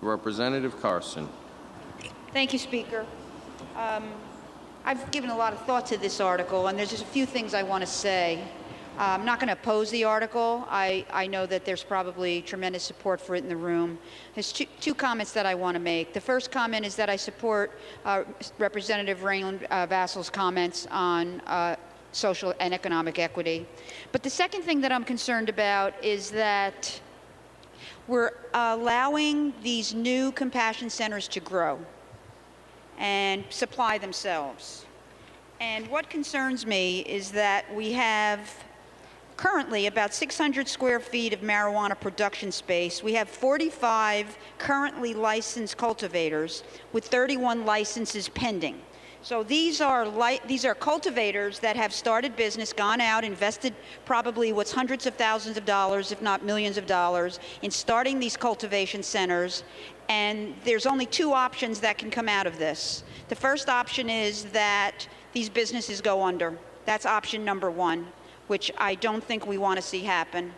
Representative Carson. Thank you, Speaker. I've given a lot of thought to this article, and there's just a few things I want to say. I'm not going to oppose the article. I know that there's probably tremendous support for it in the room. There's two comments that I want to make. The first comment is that I support Representative Raymond Vassal's comments on social and economic equity. But the second thing that I'm concerned about is that we're allowing these new compassion centers to grow and supply themselves. And what concerns me is that we have currently about 600 square feet of marijuana production space. We have 45 currently licensed cultivators with 31 licenses pending. So these are cultivators that have started business, gone out, invested probably what's hundreds of thousands of dollars, if not millions of dollars, in starting these cultivation centers. And there's only two options that can come out of this. The first option is that these businesses go under. That's option number one, which I don't think we want to see happen.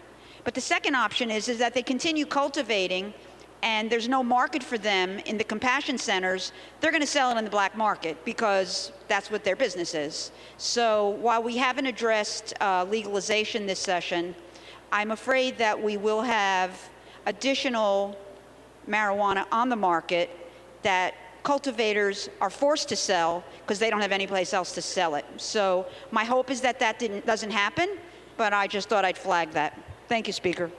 But the second option is that they continue cultivating and there's no market for them in the compassion centers. They're going to sell it in the black market because that's what their business is. So while we haven't addressed legalization this session, I'm afraid that we will have additional marijuana on the market that cultivators are forced to sell because they don't have any place else to sell it. So my hope is that doesn't happen, but I just thought I'd flag that. Thank you, Speaker.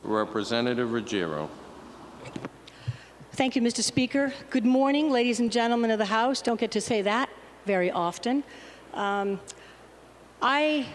Representative Ruggiero. Thank you, Mr. Speaker. Good morning, ladies and gentlemen of the House. Don't get to say that very often. I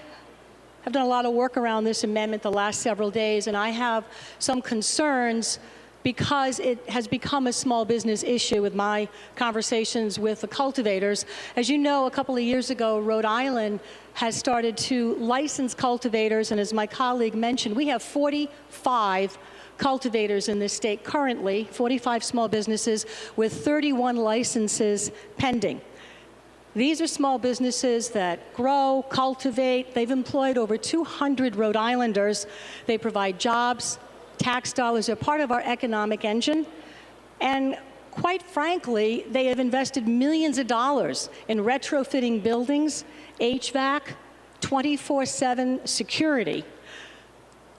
have done a lot of work around this amendment the last several days, and I have some concerns because it has become a small business issue with my conversations with the cultivators. As you know, a couple of years ago, Rhode Island has started to license cultivators, and as my colleague mentioned, we have 45 cultivators in this state currently, 45 small businesses with 31 licenses pending. These are small businesses that grow, cultivate. They've employed over 200 Rhode Islanders. They provide jobs, tax dollars. They're part of our economic engine. And quite frankly, they have invested millions of dollars in retrofitting buildings, HVAC, 24/7 security.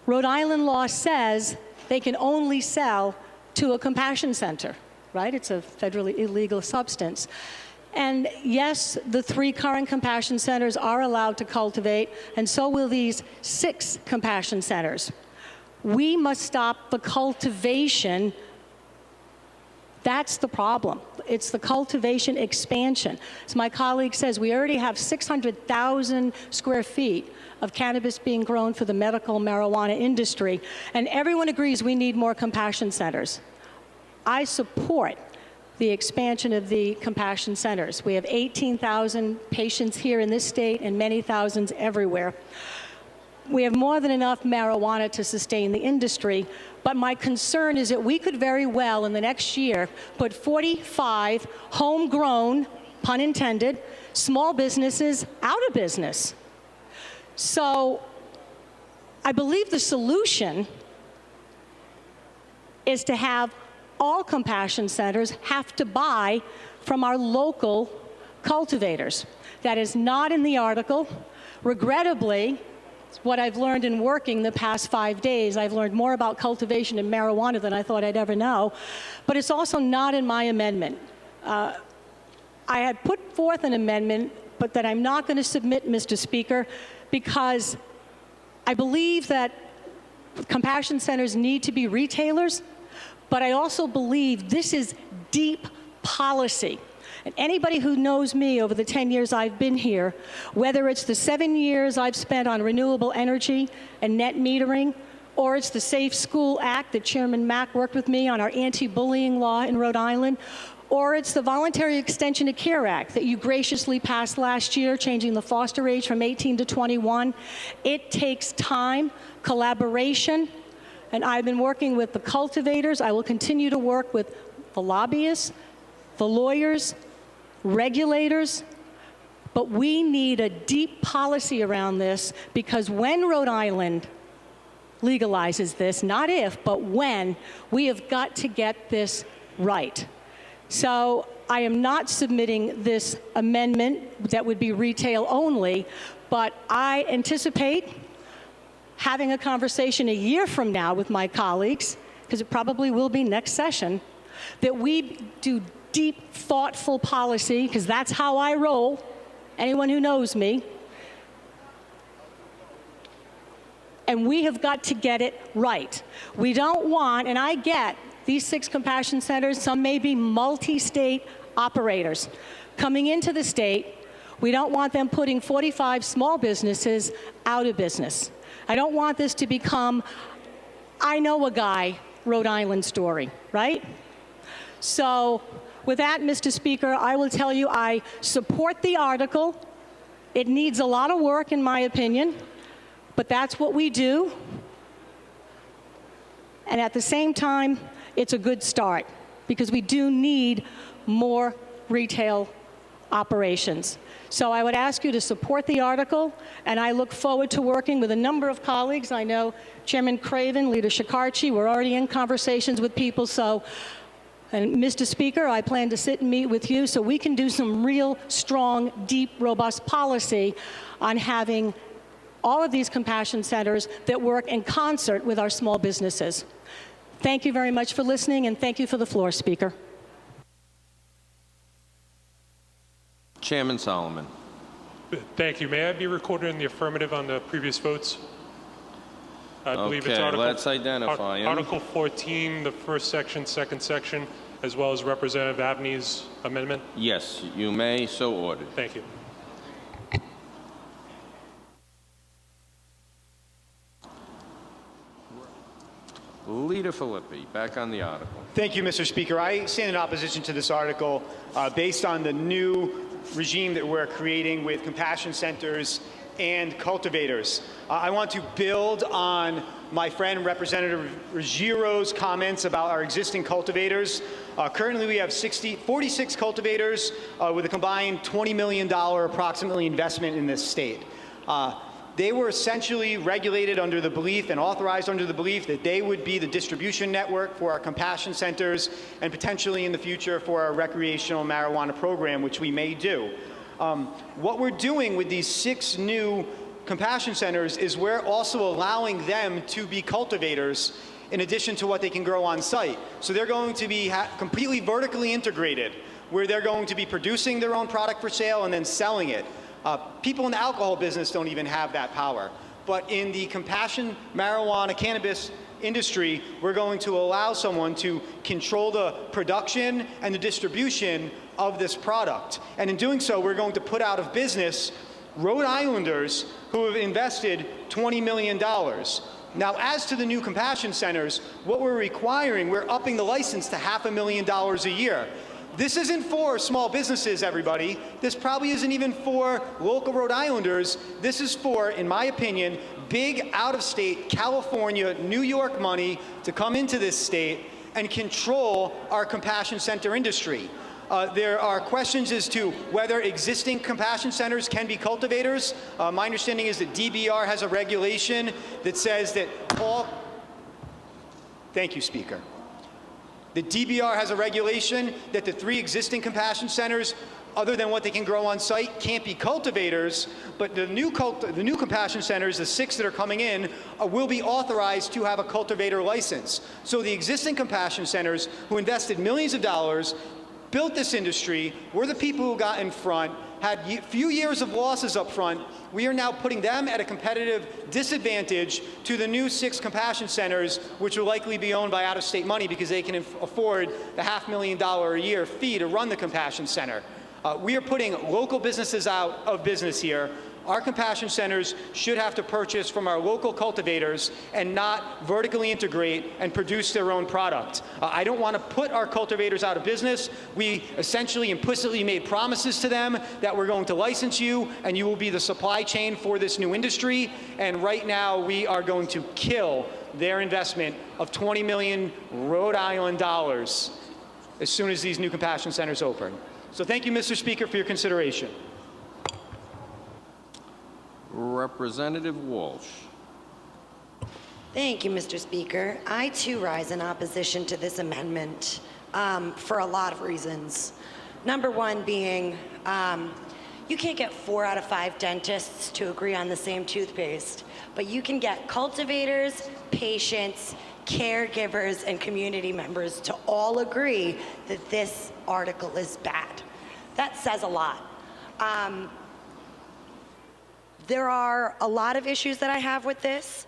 Rhode Island law says they can only sell to a compassion center, right? It's a federally illegal substance. And yes, the 3 current compassion centers are allowed to cultivate, and so will these 6 compassion centers. We must stop the cultivation. That's the problem. It's the cultivation expansion. As my colleague says, we already have 600,000 square feet of cannabis being grown for the medical marijuana industry, and everyone agrees we need more compassion centers. I support the expansion of the compassion centers. We have 18,000 patients here in this state and many thousands everywhere. We have more than enough marijuana to sustain the industry, but my concern is that we could very well in the next year put 45 homegrown, pun intended, small businesses out of business. So I believe the solution is to have all compassion centers have to buy from our local cultivators. That is not in the article. Regrettably, what I've learned in working the past 5 days, I've learned more about cultivation and marijuana than I thought I'd ever know, but it's also not in my amendment. I had put forth an amendment, but that I'm not going to submit, Mr. Speaker, because I believe that compassion centers need to be retailers, but I also believe this is deep policy. And anybody who knows me over the 10 years I've been here, whether it's the 7 years I've spent on renewable energy and net metering, or it's the Safe School Act that Chairman Mack worked with me on our anti-bullying law in Rhode Island, or it's the Voluntary Extension of Care Act that you graciously passed last year, changing the foster age from 18 to 21. It takes time, collaboration, and I've been working with the cultivators. I will continue to work with the lobbyists, the lawyers, regulators, But we need a deep policy around this, because when Rhode Island legalizes this, not if, but when, we have got to get this right. So I am not submitting this amendment that would be retail only, but I anticipate having a conversation a year from now with my colleagues, because it probably will be next session, that we do deep, thoughtful policy, because that's how I roll, anyone who knows me. And we have got to get it right. We don't want, and I get these 6 compassion centers, some may be multi-state operators coming into the state. We don't want them putting 45 small businesses out of business. I don't want this to become, I know a guy, Rhode Island story, right? So with that, Mr. Speaker, I will tell you I support the article. It needs a lot of work, in my opinion, but that's what we do. And at the same time, it's a good start, because we do need more retail operations. So I would ask you to support the article, and I look forward to working with a number of colleagues. I know Chairman Craven, Leader Shikarchi, we're already in conversations with people. So, and Mr. Speaker, I plan to sit and meet with you so we can do some real strong, deep, robust policy on having all of these compassion centers that work in concert with our small businesses. Thank you very much for listening, and thank you for the floor, Speaker. Chairman Solomon. Thank you. May I be recorded in the affirmative on the previous votes? I believe it's Okay, let's identify him. Article 14, the first section, second section, as well as Representative Abney's amendment. Yes, you may, so ordered. Thank you. Leader Philippi, back on the article. Thank you, Mr. Speaker. I stand in opposition to this article based on the new regime that we're creating with compassion centers and cultivators. I want to build on my friend Representative Ruggiero's comments about our existing cultivators. Currently, we have 46 cultivators with a combined $20 million approximately investment in this state. They were essentially regulated under the belief and authorized under the belief that they would be the distribution network for our compassion centers and potentially in the future for our recreational marijuana program, which we may do. What we're doing with these 6 new compassion centers is we're also allowing them to be cultivators in addition to what they can grow on site. So they're going to be completely vertically integrated, where they're going to be producing their own product for sale and then selling it. People in the alcohol business don't even have that power. But in the compassion marijuana cannabis industry, we're going to allow someone to control the production and the distribution of this product. And in doing so, we're going to put out of business Rhode Islanders who have invested $20 million. Now, as to the new compassion centers, what we're requiring, we're upping the license to $500,000 a year. This isn't for small businesses, everybody. This probably isn't even for local Rhode Islanders. This is for, in my opinion, big out-of-state California, New York money to come into this state and control our compassion center industry. There are questions as to whether existing compassion centers can be cultivators. My understanding is that DBR has a regulation that says that all... Thank you, Speaker. The DBR has a regulation that the 3 existing compassion centers, other than what they can grow on site, can't be cultivators, but the new compassion centers, the 6 that are coming in, will be authorized to have a cultivator license. So the existing compassion centers who invested millions of dollars, built this industry, were the people who got in front, had few years of losses up front. We are now putting them at a competitive disadvantage to the new 6 compassion centers, which will likely be owned by out-of-state money because they can afford the $500,000 a year fee to run the compassion center. We are putting local businesses out of business here. Our compassion centers should have to purchase from our local cultivators and not vertically integrate and produce their own product. I don't want to put our cultivators out of business. We essentially implicitly made promises to them that we're going to license you and you will be the supply chain for this new industry. And right now we are going to kill their investment of $20 million Rhode Island dollars as soon as these new compassion centers open. So thank you, Mr. Speaker, for your consideration. Representative Walsh. Thank you, Mr. Speaker. I too rise in opposition to this amendment for a lot of reasons. Number one being, you can't get 4 out of 5 dentists to agree on the same toothpaste, but you can get cultivators, patients, caregivers, and community members to all agree that this article is bad. That says a lot. There are a lot of issues that I have with this,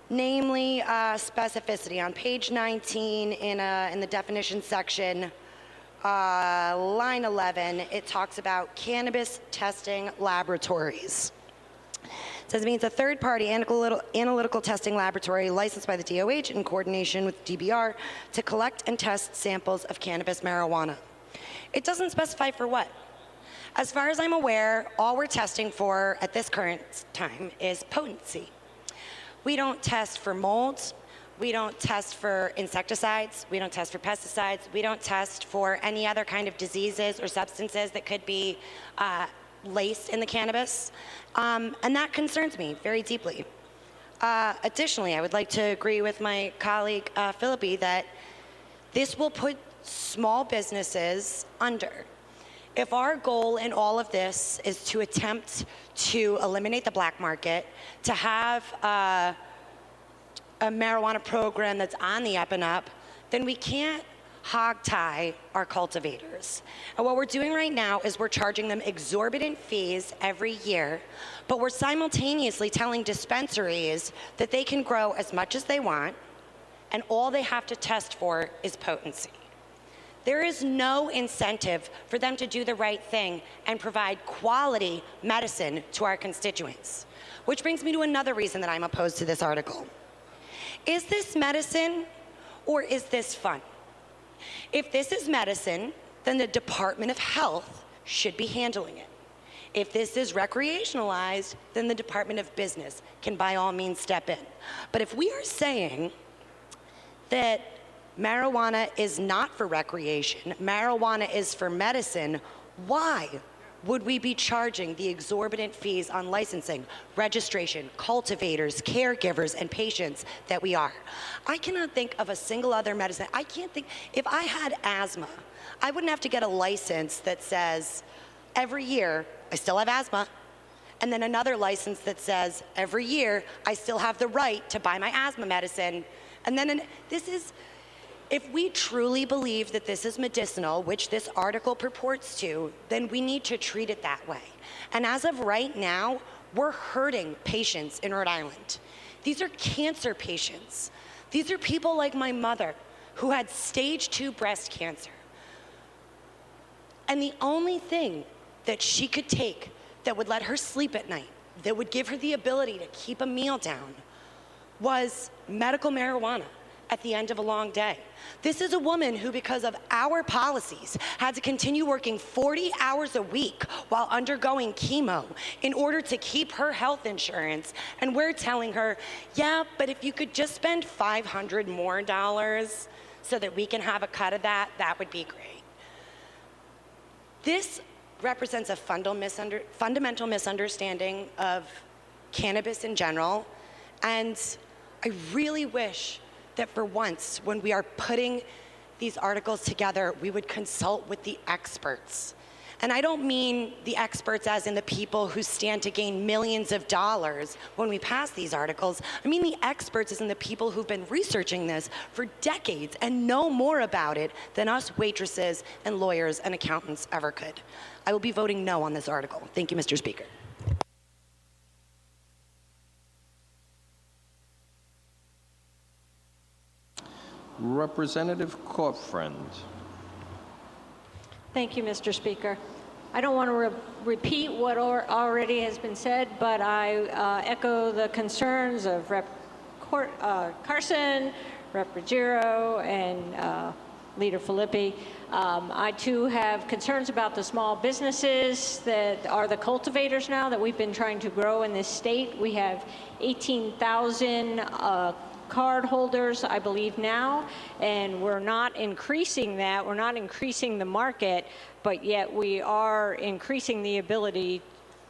namely specificity. On page 19 in the definition section, line 11, it talks about cannabis testing laboratories. It says it means a third-party analytical testing laboratory licensed by the DOH in coordination with DBR to collect and test samples of cannabis marijuana. It doesn't specify for what. As far as I'm aware, all we're testing for at this current time is potency. We don't test for molds. We don't test for insecticides. We don't test for pesticides. We don't test for any other kind of diseases or substances that could be laced in the cannabis. And that concerns me very deeply. Additionally, I would like to agree with my colleague, Philippi, that this will put small businesses under. If our goal in all of this is to attempt to eliminate the black market, to have a marijuana program that's on the up and up, then we can't hog-tie our cultivators. And what we're doing right now is we're charging them exorbitant fees every year, but we're simultaneously telling dispensaries that they can grow as much as they want, and all they have to test for is potency. There is no incentive for them to do the right thing and provide quality medicine to our constituents. Which brings me to another reason that I'm opposed to this article. Is this medicine or is this fun? If this is medicine, then the Department of Health should be handling it. If this is recreationalized, then the Department of Business can by all means step in. But if we are saying that marijuana is not for recreation, marijuana is for medicine, why would we be charging the exorbitant fees on licensing, registration, cultivators, caregivers, and patients that we are? I cannot think of a single other medicine. I can't think, if I had asthma, I wouldn't have to get a license that says every year I still have asthma, and then another license that says every year I still have the right to buy my asthma medicine. And then this is, if we truly believe that this is medicinal, which this article purports to, then we need to treat it that way. And as of right now, we're hurting patients in Rhode Island. These are cancer patients. These are people like my mother who had stage 2 breast cancer. And the only thing that she could take that would let her sleep at night, that would give her the ability to keep a meal down, was medical marijuana at the end of a long day. This is a woman who, because of our policies, had to continue working 40 hours a week while undergoing chemo in order to keep her health insurance. And we're telling her, yeah, but if you could just spend $500 more so that we can have a cut of that, that would be great. This represents a fundamental misunderstanding of cannabis in general. And I really wish that for once, when we are putting these articles together, we would consult with the experts. And I don't mean the experts as in the people who stand to gain millions of dollars when we pass these articles. I mean the experts as in the people who've been researching this for decades and know more about it than us waitresses and lawyers and accountants ever could. I will be voting no on this article. Thank you, Mr. Speaker. Representative Corfriend. Thank you, Mr. Speaker. I don't want to repeat what already has been said, but I echo the concerns of Rep. Carson, Rep. Ruggiero, and Leader Philippi. I too have concerns about the small businesses that are the cultivators now that we've been trying to grow in this state. We have 18,000 card holders, I believe now, and we're not increasing that. We're not increasing the market, but yet we are increasing the ability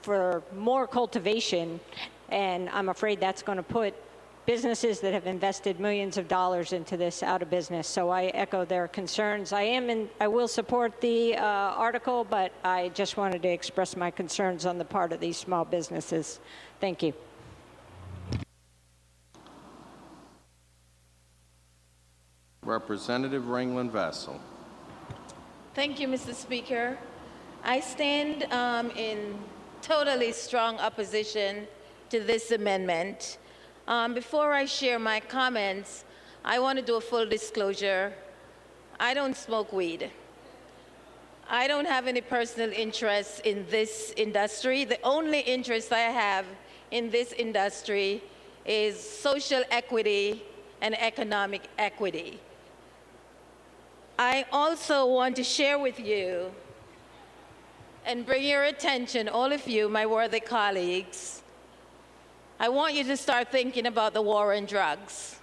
for more cultivation, and I'm afraid that's going to put businesses that have invested millions of dollars into this out of business. So I echo their concerns. I will support the article, but I just wanted to express my concerns on the part of these small businesses. Thank you. Representative Ringland Vassell. Thank you, Mr. Speaker. I stand in totally strong opposition to this amendment. Before I share my comments, I want to do a full disclosure. I don't smoke weed. I don't have any personal interest in this industry. The only interest I have in this industry is social equity and economic equity. I also want to share with you and bring your attention, all of you, my worthy colleagues, I want you to start thinking about the war on drugs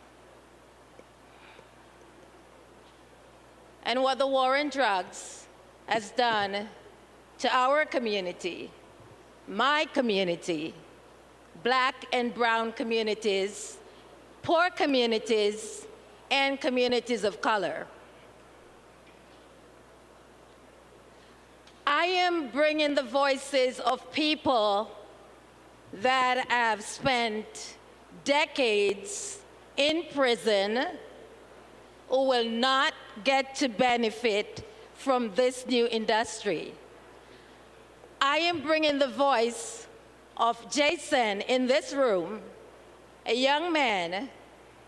and what the war on drugs has done to our community, my community, black and brown communities, poor communities, and communities of color. I am bringing the voices of people that have spent decades in prison who will not get to benefit from this new industry. I am bringing the voice of Jason in this room, a young man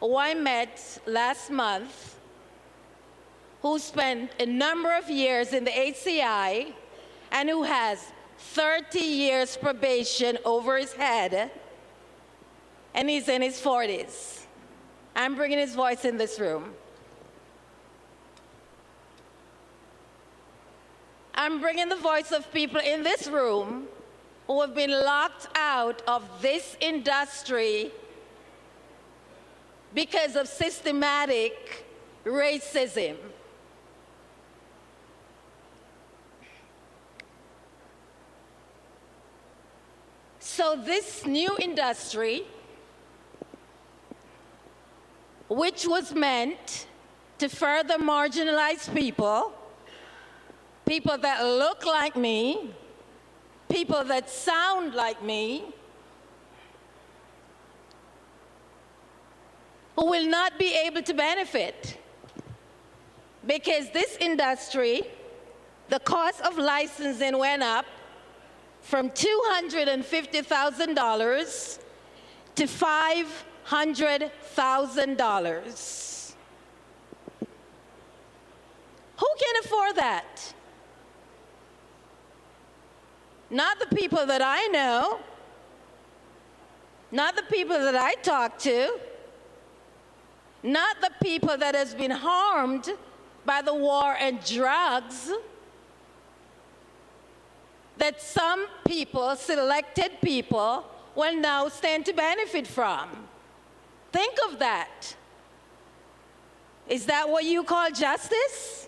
who I met last month, who spent a number of years in the HCI and who has 30 years probation over his head, and he's in his 40s. I'm bringing his voice in this room. I'm bringing the voice of people in this room who have been locked out of this industry because of systematic racism. So this new industry, which was meant to further marginalize people, people that look like me, people that sound like me, who will not be able to benefit. Because this industry, the cost of licensing went up from $250,000 to $500,000. Who can afford that? Not the people that I know, not the people that I talk to, not the people that has been harmed by the war on drugs, that some people, selected people, will now stand to benefit from. Think of that. Is that what you call justice?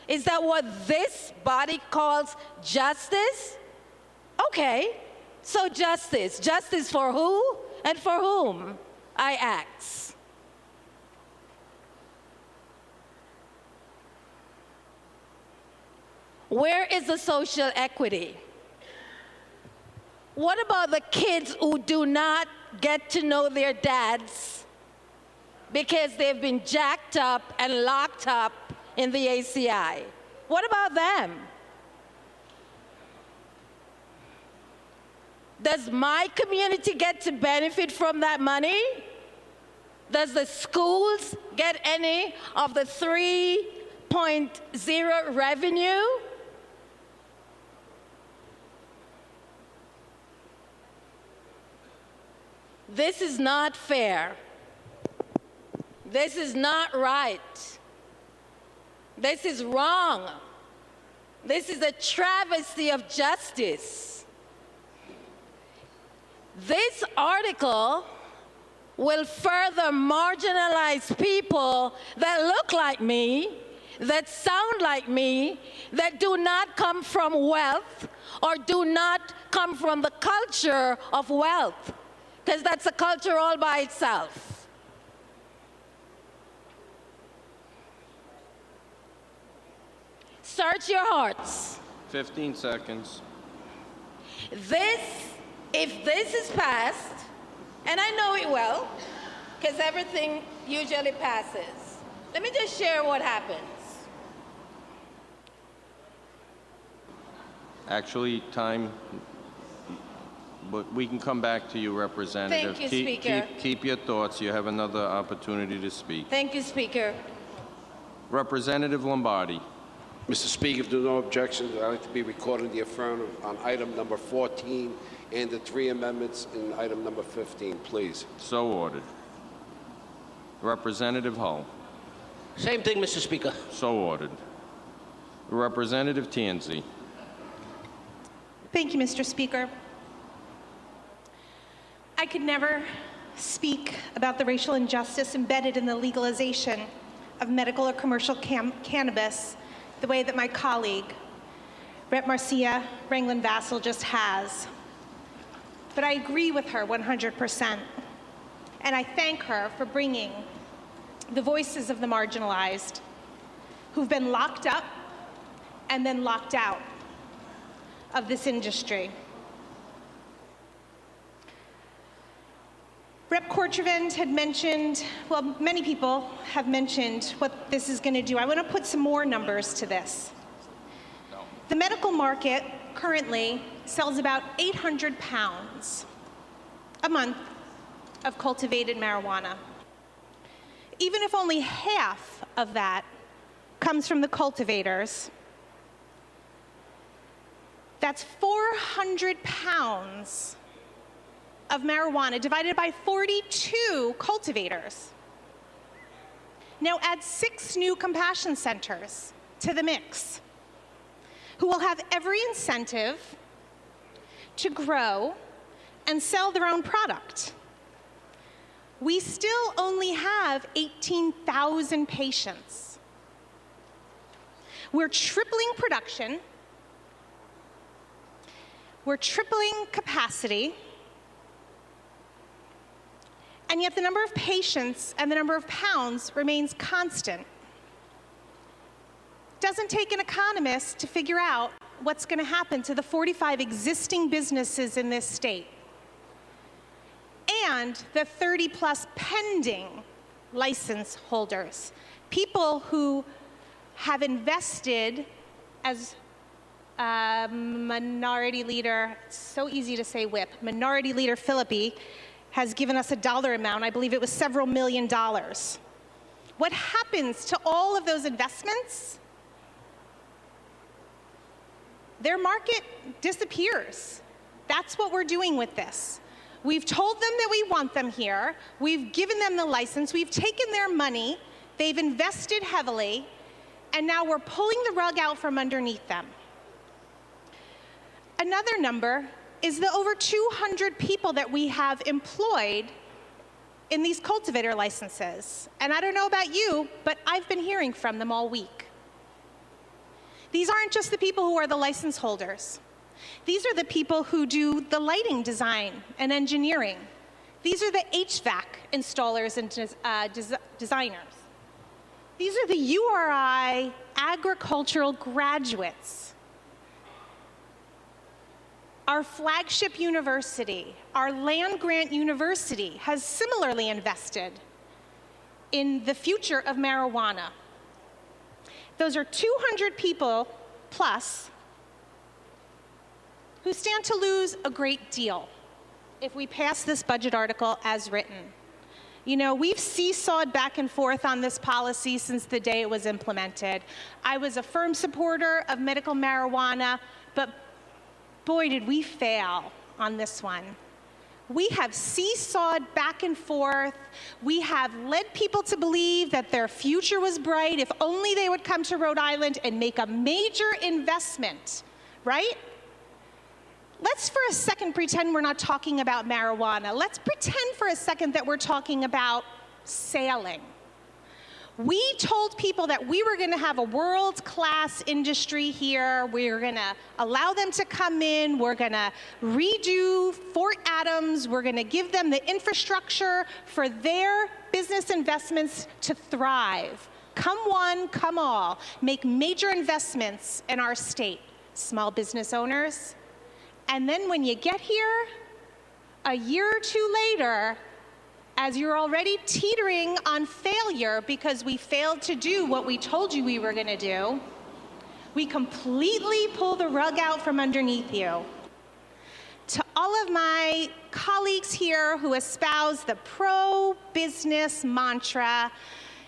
Is that what this body calls justice? Okay, so justice. Justice for who and for whom? I ask. Where is the social equity? What about the kids who do not get to know their dads because they've been jacked up and locked up in the ACI? What about them? Does my community get to benefit from that money? Does the schools get any of the 3.0 revenue? This is not fair. This is not right. This is wrong. This is a travesty of justice. This article will further marginalize people that look like me, that sound like me, that do not come from wealth or do not come from the culture of wealth, because that's a culture all by itself. Search your hearts. 15 seconds. If this is passed, and I know it will, because everything usually passes. Let me just share what happens. Actually, time, but we can come back to you, Representative. Thank you, Speaker. Keep your thoughts. You have another opportunity to speak. Thank you, Speaker. Representative Lombardi. Mr. Speaker, if there are no objections, I'd like to be recorded in the affirmative on item number 14 and the 3 amendments in item number 15, please. So ordered. Representative Hull. Same thing, Mr. Speaker. So ordered. Representative Tansey. Thank you, Mr. Speaker. I could never speak about the racial injustice embedded in the legalization of medical or commercial cannabis the way that my colleague, Rep. Marcia Ranglin-Vassell, just has. But I agree with her 100%. And I thank her for bringing the voices of the marginalized who've been locked up and then locked out of this industry. Rep. Kortrevand had mentioned, well, many people have mentioned what this is going to do. I want to put some more numbers to this. The medical market currently sells about 800 pounds a month of cultivated marijuana. Even if only half of that comes from the cultivators, that's 400 pounds of marijuana divided by 42 cultivators. Now add 6 new compassion centers to the mix, who will have every incentive to grow and sell their own product. We still only have 18,000 patients. We're tripling production, we're tripling capacity, and yet the number of patients and the number of pounds remains constant. Doesn't take an economist to figure out what's going to happen to the 45 existing businesses in this state and the 30+ pending license holders, people who have invested, as Minority Leader, it's so easy to say whip, Minority Leader Philippi has given us a dollar amount. I believe it was several $1 million. What happens to all of those investments? Their market disappears. That's what we're doing with this. We've told them that we want them here. We've given them the license. We've taken their money. They've invested heavily. And now we're pulling the rug out from underneath them. Another number is the over 200 people that we have employed in these cultivator licenses. And I don't know about you, but I've been hearing from them all week. These aren't just the people who are the license holders. These are the people who do the lighting design and engineering. These are the HVAC installers and designers. These are the URI agricultural graduates. Our flagship university, our land-grant university, has similarly invested in the future of marijuana. Those are 200 people plus who stand to lose a great deal if we pass this budget article as written. You know, we've seesawed back and forth on this policy since the day it was implemented. I was a firm supporter of medical marijuana, but boy, did we fail on this one. We have seesawed back and forth. We have led people to believe that their future was bright if only they would come to Rhode Island and make a major investment, right? Let's for a second pretend we're not talking about marijuana. Let's pretend for a second that we're talking about sailing. We told people that we were going to have a world-class industry here. We were going to allow them to come in. We're going to redo Fort Adams. We're going to give them the infrastructure for their business investments to thrive. Come one, come all. Make major investments in our state, small business owners. And then when you get here, a year or two later, as you're already teetering on failure because we failed to do what we told you we were going to do, we completely pull the rug out from underneath you. To all of my colleagues here who espouse the pro-business mantra,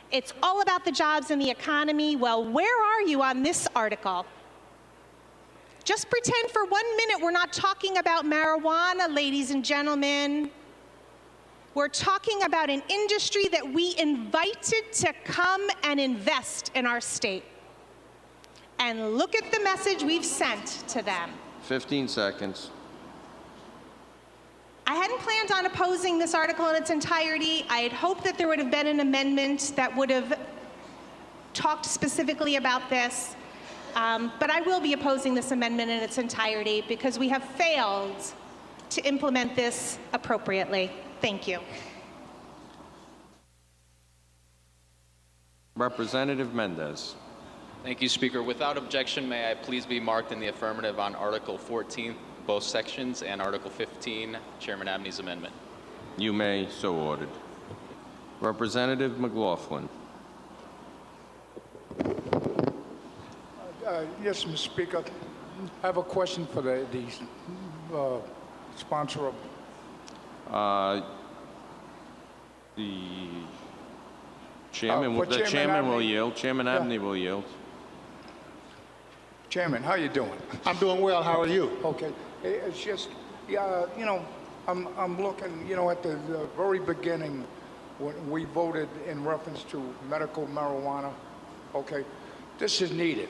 it's all about the jobs and the economy. Well, where are you on this article? Just pretend for 1 minute we're not talking about marijuana, ladies and gentlemen. We're talking about an industry that we invited to come and invest in our state. And look at the message we've sent to them. 15 seconds. I hadn't planned on opposing this article in its entirety. I had hoped that there would have been an amendment that would have talked specifically about this. But I will be opposing this amendment in its entirety because we have failed to implement this appropriately. Thank you. Representative Mendez. Thank you, Speaker. Without objection, may I please be marked in the affirmative on Article 14, both sections, and Article 15, Chairman Abney's amendment. You may, so ordered. Representative McLaughlin. Yes, Mr. Speaker. I have a question for the sponsor of. The chairman, for the Chairman chairman will Abney. yield. Chairman Abney will yield. Chairman, how you doing? I'm doing well. How are you? Okay. It's just, yeah, you know, I'm looking, you know, at the very beginning when we voted in reference to medical marijuana. Okay, this is needed.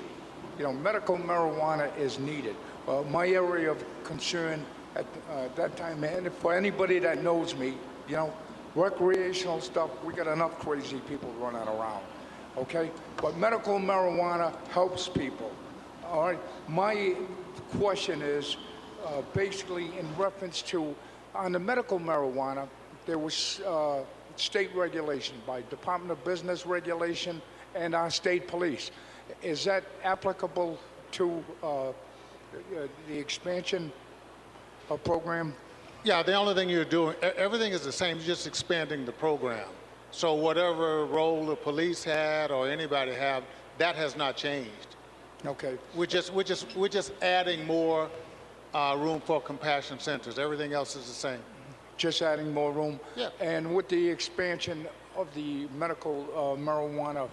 You know, medical marijuana is needed. My area of concern at that time, and for anybody that knows me, you know, recreational stuff, we got enough crazy people running around, okay? But medical marijuana helps people, all right? My question is basically in reference to, on the medical marijuana, there was state regulation by Department of Business regulation and our state police. Is that applicable to the expansion program? Yeah, the only thing you're doing, everything is the same, you're just expanding the program. So whatever role the police had or anybody have, that has not changed. Okay. We're just adding more room for compassion centers. Everything else is the same. Just adding more room? Yeah. And with the expansion of the medical marijuana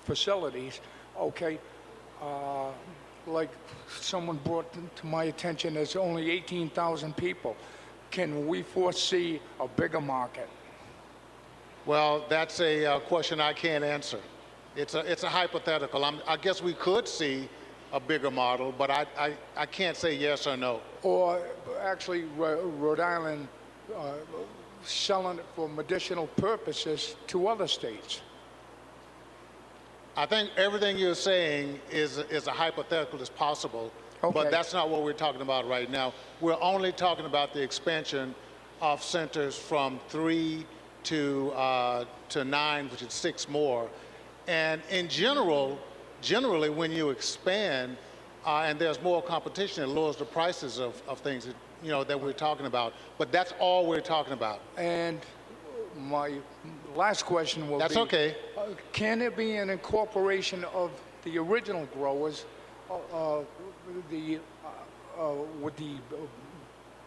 facilities, okay, like someone brought to my attention, there's only 18,000 people. Can we foresee a bigger market? Well, that's a question I can't answer. It's a hypothetical. I guess we could see a bigger model, but I can't say yes or no. Or actually, Rhode Island selling it for medicinal purposes to other states? I think everything you're saying is a hypothetical that's possible, okay, but that's not what we're talking about right now. We're only talking about the expansion of centers from 3 to 9, which is 6 more. And in generally when you expand and there's more competition, it lowers the prices of things that, you know, that we're talking about. But that's all we're talking about. And my last question will That's be, okay. Can there be an incorporation of the original growers with the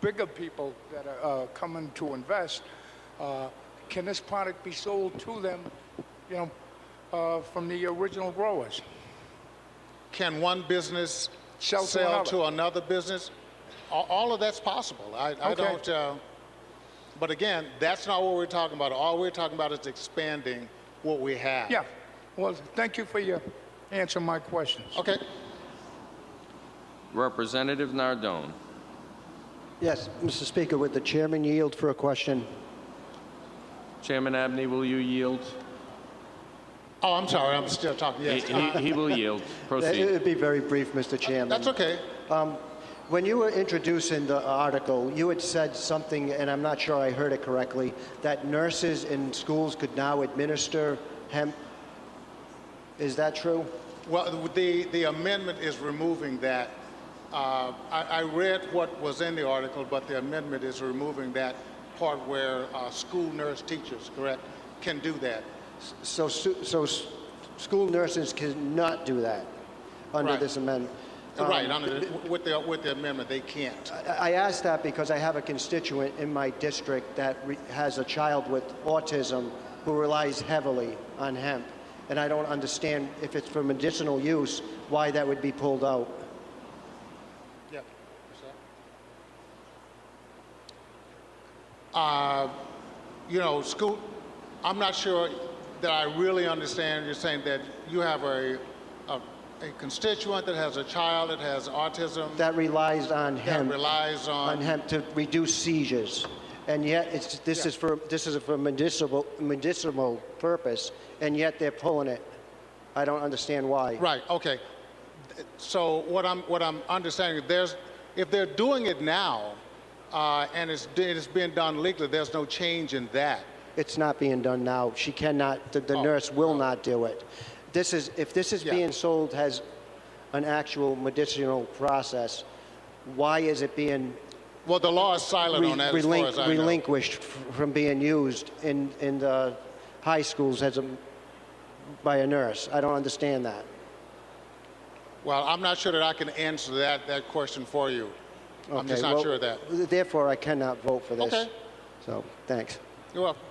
bigger people that are coming to invest? Can this product be sold to them, you know, from the original growers? Can one business sell to another business? All of that's possible. I don't. But again, that's not what we're talking about. All we're talking about is expanding what we have. Yeah. Well, thank you for your answering my questions. Okay. Representative Nardone. Yes, Mr. Speaker, would the chairman yield for a question? Chairman Abney, will you yield? Oh, I'm sorry, I'm still talking. Yes. He will yield. It Proceed. would be very brief, Mr. Chairman. That's okay. When you were introducing the article, you had said something, and I'm not sure I heard it correctly, that nurses in schools could now administer hemp. Is that true? Well, the amendment is removing that. I read what was in the article, but the amendment is removing that part where school nurse teachers, correct, can do that. So school nurses cannot do that under Right. this amendment. Right, with the amendment, they can't. I asked that because I have a constituent in my district that has a child with autism who relies heavily on hemp. And I don't understand, if it's for medicinal use, why that would be pulled out. Yeah. You know, school, I'm not sure that I really understand. You're saying that you have a constituent that has a child that has autism. That relies on hemp. That relies on hemp to reduce seizures. And yet this is for medicinal purpose, and yet they're pulling it. I don't understand why. Right. Okay. So what I'm understanding, if they're doing it now, and it's being done legally, there's no change in that. It's not being done now. She cannot. The nurse will not do it. If this is being sold as an actual medicinal process, why is it being? Well, the law is silent on that, as far as I know. Relinquished from being used in the high schools by a nurse. I don't understand that. Well, I'm not sure that I can answer that question for you. Okay, I'm just not sure of that. Therefore, I cannot vote for this. Okay. So, thanks. You're welcome.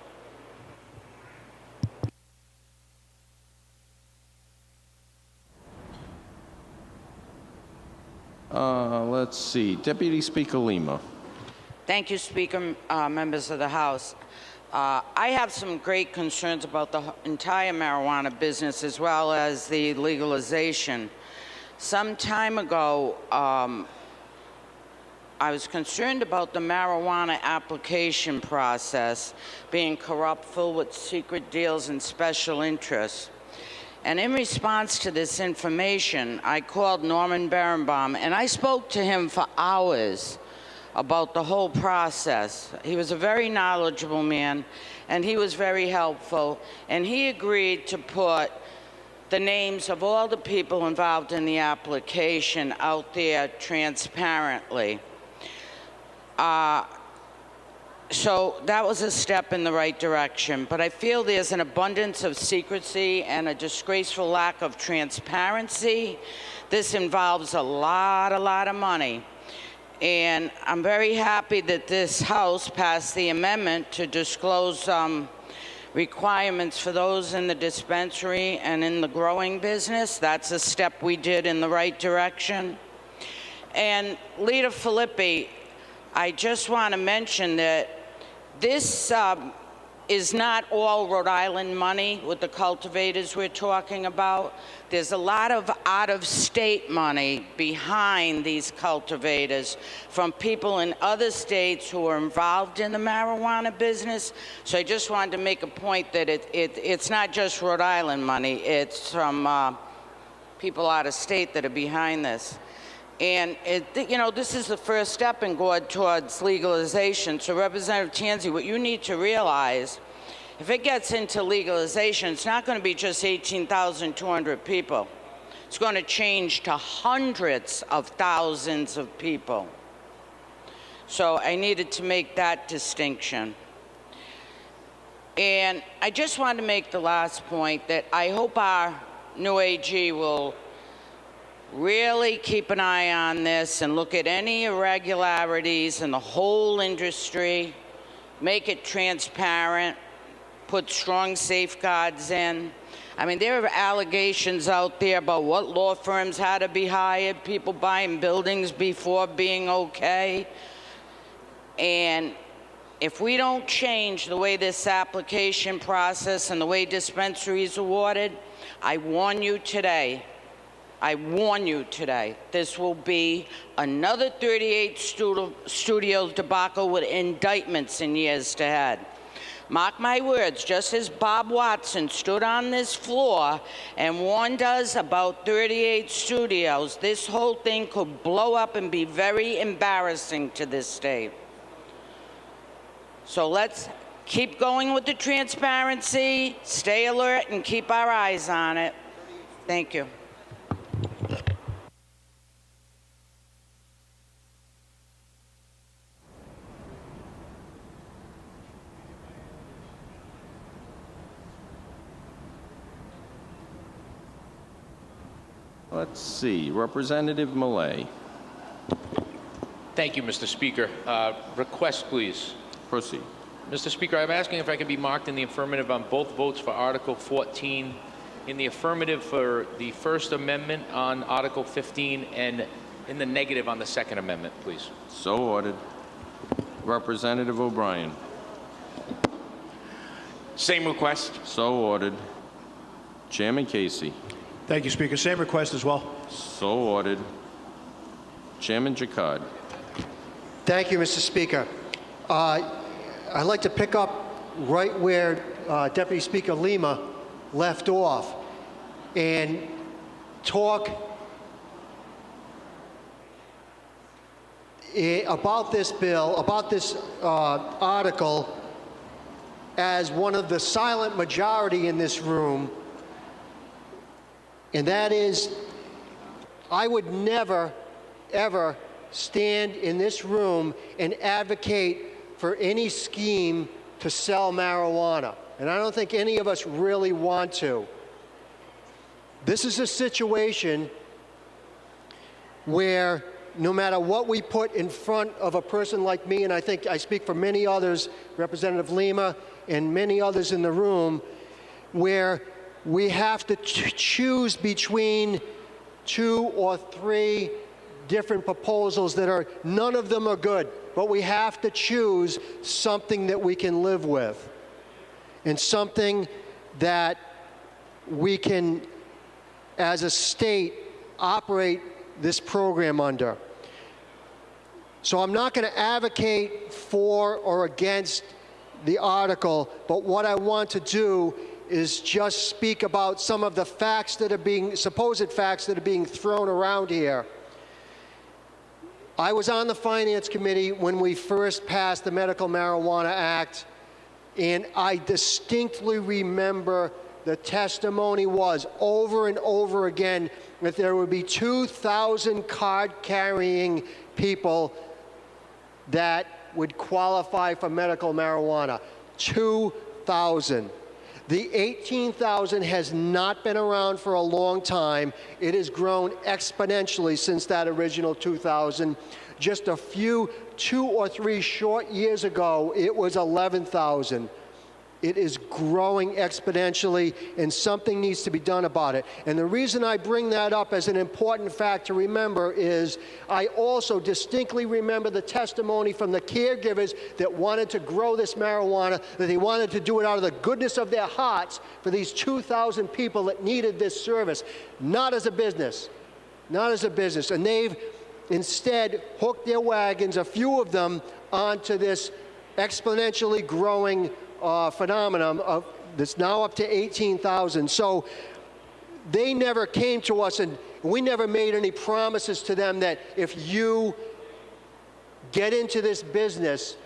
Let's see. Deputy Speaker Lima. Thank you, Speaker, members of the House. I have some great concerns about the entire marijuana business as well as the legalization. Some time ago, I was concerned about the marijuana application process being corrupt, full with secret deals and special interests. And in response to this information, I called Norman Berenbaum, and I spoke to him for hours about the whole process. He was a very knowledgeable man, and he was very helpful, and he agreed to put the names of all the people involved in the application out there transparently. So that was a step in the right direction, but I feel there's an abundance of secrecy and a disgraceful lack of transparency. This involves a lot of money. And I'm very happy that this House passed the amendment to disclose requirements for those in the dispensary and in the growing business. That's a step we did in the right direction. And Leader Philippi, I just want to mention that this is not all Rhode Island money with the cultivators we're talking about. There's a lot of out-of-state money behind these cultivators from people in other states who are involved in the marijuana business. So I just wanted to make a point that it's not just Rhode Island money. It's from people out of state that are behind this. And, this is the first step in going towards legalization. So, Representative Tansey, what you need to realize, if it gets into legalization, it's not going to be just 18,200 people. It's going to change to hundreds of thousands of people. So I needed to make that distinction. And I just wanted to make the last point that I hope our new AG will really keep an eye on this and look at any irregularities in the whole industry, make it transparent, put strong safeguards in. I mean, there are allegations out there about what law firms had to be hired, people buying buildings before being okay. And if we don't change the way this application process and the way dispensaries are awarded, I warn you today, this will be another 38 studios debacle with indictments in years ahead. Mark my words, just as Bob Watson stood on this floor and warned us about 38 studios, this whole thing could blow up and be very embarrassing to this state. So let's keep going with the transparency, stay alert, and keep our eyes on it. Thank you. Let's see, Representative Millet. Thank you, Mr. Speaker. Request, please. Proceed. Mr. Speaker, I'm asking if I can be marked in the affirmative on both votes for Article 14, in the affirmative for the First Amendment on Article 15, and in the negative on the Second Amendment, please. So ordered. Representative O'Brien. Same request. So ordered. Chairman Casey. Thank you, Speaker. Same request as well. So ordered. Chairman Jacquard. Thank you, Mr. Speaker. I'd like to pick up right where Deputy Speaker Lima left off and talk about this bill, about this article, as one of the silent majority in this room. And that is, I would never, ever stand in this room and advocate for any scheme to sell marijuana. And I don't think any of us really want to. This is a situation where no matter what we put in front of a person like me, and I think I speak for many others, Representative Lima and many others in the room, where we have to choose between 2 or 3 different proposals that are, none of them are good, but we have to choose something that we can live with and something that we can, as a state, operate this program under. So I'm not going to advocate for or against the article, but what I want to do is just speak about some of the facts that are being, supposed facts that are being thrown around here. I was on the Finance Committee when we first passed the Medical Marijuana Act, and I distinctly remember the testimony was over and over again that there would be 2,000 card-carrying people that would qualify for medical marijuana. 2,000. The 18,000 has not been around for a long time. It has grown exponentially since that original 2,000. Just a few, 2 or 3 short years ago, it was 11,000. It is growing exponentially, and something needs to be done about it. And the reason I bring that up as an important fact to remember is I also distinctly remember the testimony from the caregivers that wanted to grow this marijuana, that they wanted to do it out of the goodness of their hearts for these 2,000 people that needed this service, not as a business, not as a business. And they've instead hooked their wagons, a few of them, onto this exponentially growing phenomenon that's now up to 18,000. So they never came to us, and we never made any promises to them that if you get into this business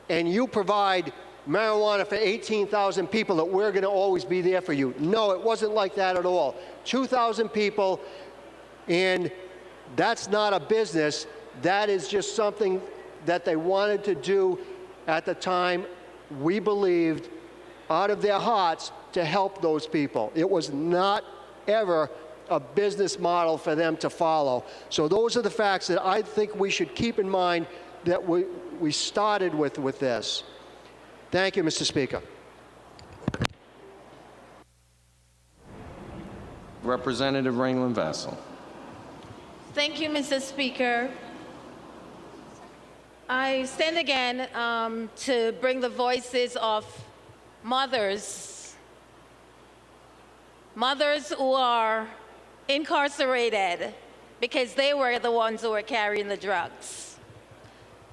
and you provide marijuana for 18,000 people, that we're going to always be there for you. No, it wasn't like that at all. 2,000 people, and that's not a business. That is just something that they wanted to do at the time, we believed, out of their hearts, to help those people. It was not ever a business model for them to follow. So those are the facts that I think we should keep in mind that we started with this. Thank you, Mr. Speaker. Representative Ringland Vassell. Thank you, Mr. Speaker. I stand again to bring the voices of mothers who are incarcerated because they were the ones who were carrying the drugs.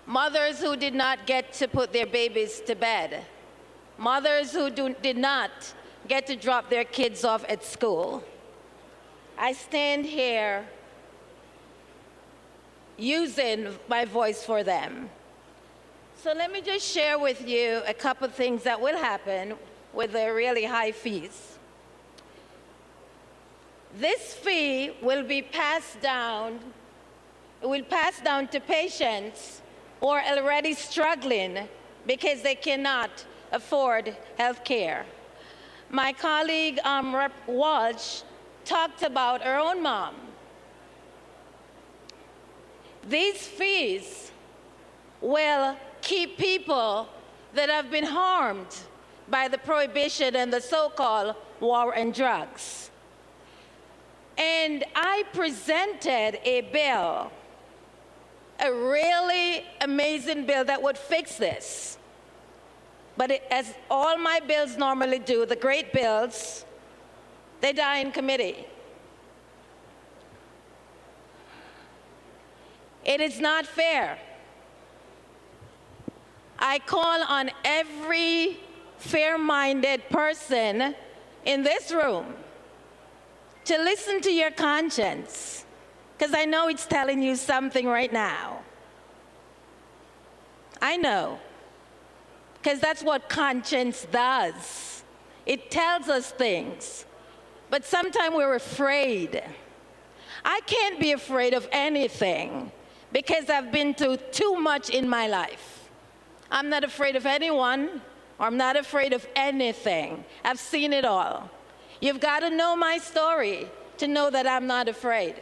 Mothers who did not get to put their babies to bed. mothers who did not get to drop their kids off at school. I stand here using my voice for them. So let me just share with you a couple of things that will happen with the really high fees. This fee will be passed down, to patients who are already struggling because they cannot afford health care. My colleague, Rep. Walsh, talked about her own mom. These fees will keep people that have been harmed by the prohibition and the so-called war on drugs. And I presented a bill, a really amazing bill that would fix this. But as all my bills normally do, the great bills, they die in committee. It is not fair. I call on every fair-minded person in this room to listen to your conscience, because I know it's telling you something right now. I know, because that's what conscience does. It tells us things, but sometimes we're afraid. I can't be afraid of anything because I've been through too much in my life. I'm not afraid of anyone, or I'm not afraid of anything. I've seen it all. You've got to know my story to know that I'm not afraid.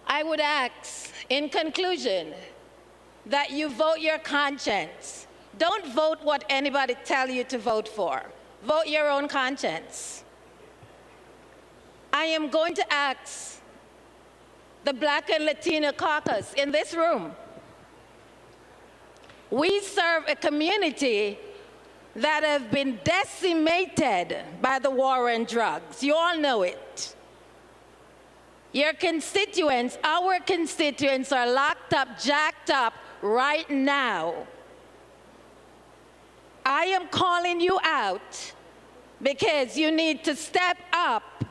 I would ask, in conclusion, that you vote your conscience. Don't vote what anybody tells you to vote for. Vote your own conscience. I am going to ask the Black and Latino caucus in this room. We serve a community that have been decimated by the war on drugs. You all know it. Your constituents, our constituents, are locked up, jacked up right now. I am calling you out because you need to step up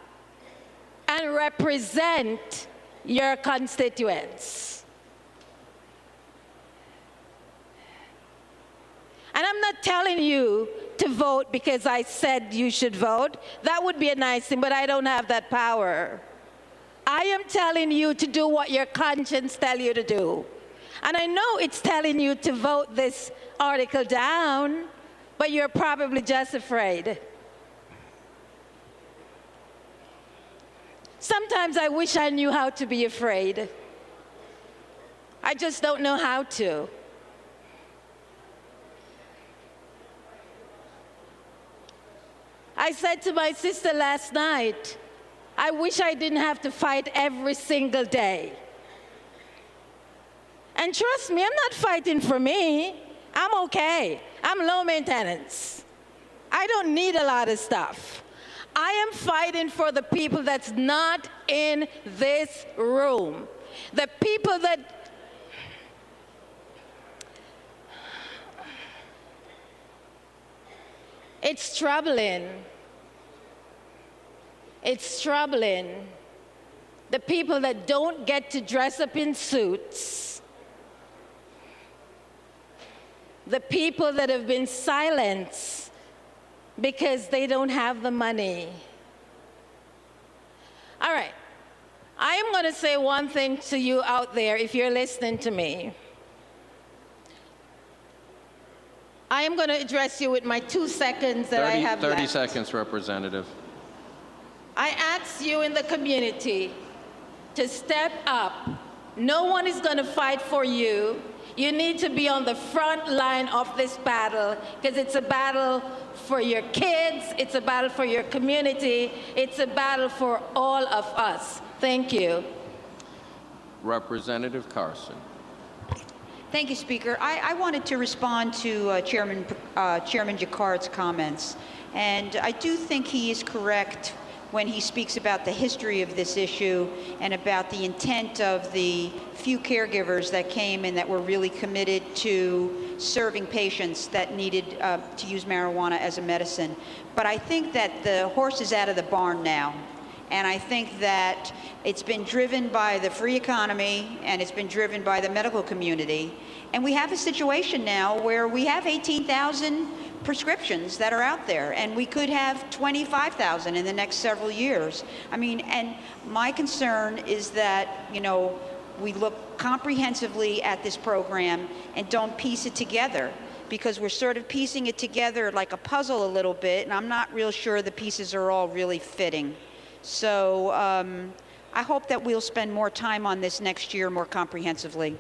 and represent your constituents. And I'm not telling you to vote because I said you should vote. That would be a nice thing, but I don't have that power. I am telling you to do what your conscience tells you to do. And I know it's telling you to vote this article down, but you're probably just afraid. Sometimes I wish I knew how to be afraid. I just don't know how to. I said to my sister last night, I wish I didn't have to fight every single day. And trust me, I'm not fighting for me. I'm okay. I'm low maintenance. I don't need a lot of stuff. I am fighting for the people that's not in this room. The people that it's troubling. It's troubling. The people that don't get to dress up in suits. The people that have been silenced because they don't have the money. All right. I am going to say one thing to you out there if you're listening to me. I am going to address you with my 2 seconds that I have 30 left. seconds, Representative. I ask you in the community to step up. No one is going to fight for you. You need to be on the front line of this battle because it's a battle for your kids, it's a battle for your community, it's a battle for all of us. Thank you. Representative Carson. Thank you, Speaker. I wanted to respond to Chairman Jacquard's comments. And I do think he is correct when he speaks about the history of this issue and about the intent of the few caregivers that came and that were really committed to serving patients that needed to use marijuana as a medicine. But I think that the horse is out of the barn now. And I think that it's been driven by the free economy and it's been driven by the medical community. And we have a situation now where we have 18,000 prescriptions that are out there, and we could have 25,000 in the next several years. I mean, and my concern is that, you know, we look comprehensively at this program and don't piece it together, because we're sort of piecing it together like a puzzle a little bit, and I'm not real sure the pieces are all really fitting. So I hope that we'll spend more time on this next year more comprehensively.